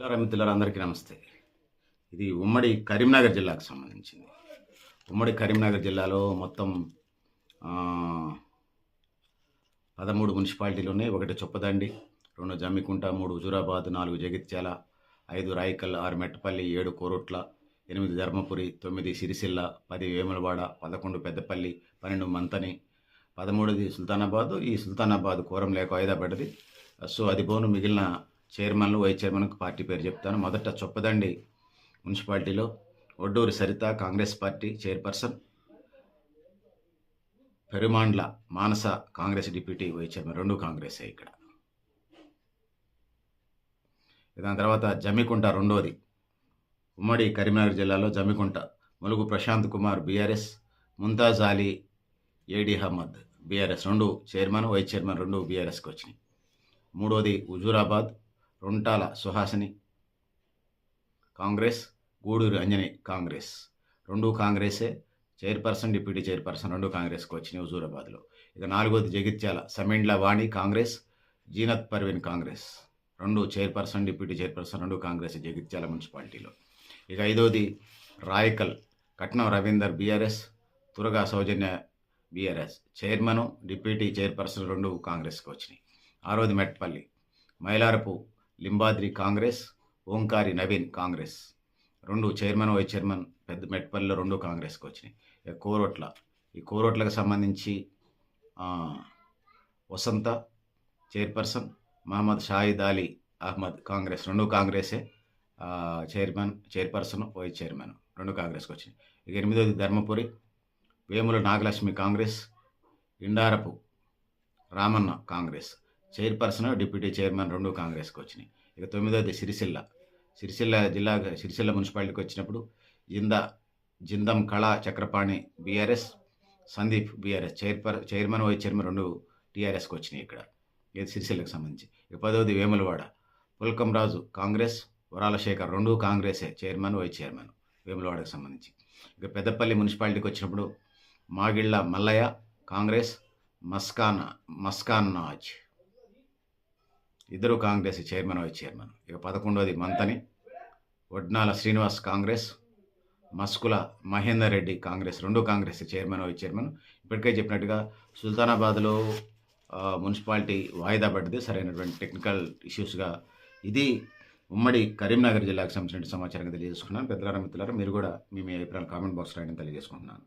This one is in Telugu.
మిత్రులారా అందరికీ నమస్తే. ఇది ఉమ్మడి కరీంనగర్ జిల్లాకు సంబంధించింది. ఉమ్మడి కరీంనగర్ జిల్లాలో మొత్తం 13 మున్సిపాలిటీలు ఉన్నాయి. 1 చొప్పదండి, 2 జమ్మికుంట, 3 హుజూరాబాద్, 4 జగిత్యాల, 5 రాయికల్, 6 మెట్టపల్లి, 7 కోరుట్ల, 8 ధర్మపురి, 9 సిరిసిల్ల, 10 వేములవాడ, 11 పెద్దపల్లి, 12 మంతని, 13ది సుల్తానాబాద్. ఈ సుల్తానాబాద్ కోరం లేక వాయిదా పడ్డది. సో అది పోను మిగిలిన చైర్మన్లు, వైస్ చైర్మన్కు పార్టీ పేరు చెప్తాను. మొదట చొప్పదండి మున్సిపాలిటీలో ఒడ్డూరి సరిత కాంగ్రెస్ పార్టీ చైర్పర్సన్, పెరుమాండ్ల మానస కాంగ్రెస్ డిప్యూటీ వైస్ చైర్మన్, 2 కాంగ్రెసే ఇక్కడ. దాని తర్వాత జమ్మికుంట రెండోది, ఉమ్మడి కరీంనగర్ జిల్లాలో జమ్మికుంట ములుగు ప్రశాంత్ కుమార్ బీఆర్ఎస్, ముంతాజ్ అలీ, ఏడి Ahmed BRS, 2 chairman, vice chairman 2 బీఆర్ఎస్కి వచ్చినాయి. మూడోది హుజూరాబాద్ రొంటాల సుహాసిని కాంగ్రెస్, గూడూరు అంజని కాంగ్రెస్, 2 కాంగ్రెసే. చైర్పర్సన్, డిప్యూటీ చైర్పర్సన్ 2 కాంగ్రెస్కి వచ్చినాయి హుజూరాబాద్లో. ఇక 4వది Jagtial Samindla Vani Congress, Zeenat Parveen Congress, 2 chairperson, deputy chairperson 2 Congress Jagtial మున్సిపాలిటీలో. ఇక 5వది Raikal Katnam Ravinder BRS, Turaga Soujanya BRS, chairman, deputy chairperson 2 కాంగ్రెస్కి వచ్చినాయి. 6వది Metpally Mylarapu Limbadri Congress, Omkari Naveen Congress, 2 chairman, vice chairman పెద్ద మెట్పల్లిలో 2 కాంగ్రెస్కి వచ్చినాయి. ఇక కోరోట్ల, ఈ కోరోట్లకు సంబంధించి వసంత చైర్పర్సన్, మహమ్మద్ షాహిద్ అలీ అహ్మద్ కాంగ్రెస్, 2 కాంగ్రెసే. చైర్మన్, చైర్పర్సన్, వైస్ చైర్మన్ 2 కాంగ్రెస్కి వచ్చినాయి. ఇక 8వది Dharmapuri Vemula Nagalakshmi Congress, Indarapu Ramanna Congress, chairperson, deputy chairman 2 కాంగ్రెస్కి వచ్చినాయి. ఇక 9వది సిరిసిల్ల మున్సిపాలిటీకి వచ్చినప్పుడు Jindam Kala Chakrapani BRS, Sandeep BRS, chairman, vice chairman 2 టీఆర్ఎస్కి వచ్చినాయి ఇక్కడ. ఇది సిరిసిల్లకు సంబంధించి. ఇక 10వది వేములవాడ పుల్కం రాజు కాంగ్రెస్, వరాల శేఖర్ 2 కాంగ్రెసే, చైర్మన్, వైస్ చైర్మన్ వేములవాడకు సంబంధించి. ఇక పెద్దపల్లి మున్సిపాలిటీకి వచ్చినప్పుడు Magilla Mallaiah Congress, Muskan Naaz 2 Congress, chairman, vice chairman. ఇక 11వది Manthani Vadnala Srinivas Congress, Maskula Mahender Reddy Congress, 2 Congress, chairman, vice chairman. ఇప్పటికే చెప్పినట్టుగా సుల్తానాబాద్లో మున్సిపాలిటీ వాయిదా పడ్డది సరైనటువంటి టెక్నికల్ ఇష్యూస్గా. ఇది ఉమ్మడి కరీంనగర్ జిల్లాకు సంబంధించిన సమాచారంగా తెలియజేసుకున్నాను. పెద్దలారా మిత్రులారా, మీరు కూడా మీ అభిప్రాయాలు కామెంట్ బాక్స్ రాయడం తెలియజేసుకుంటున్నాను.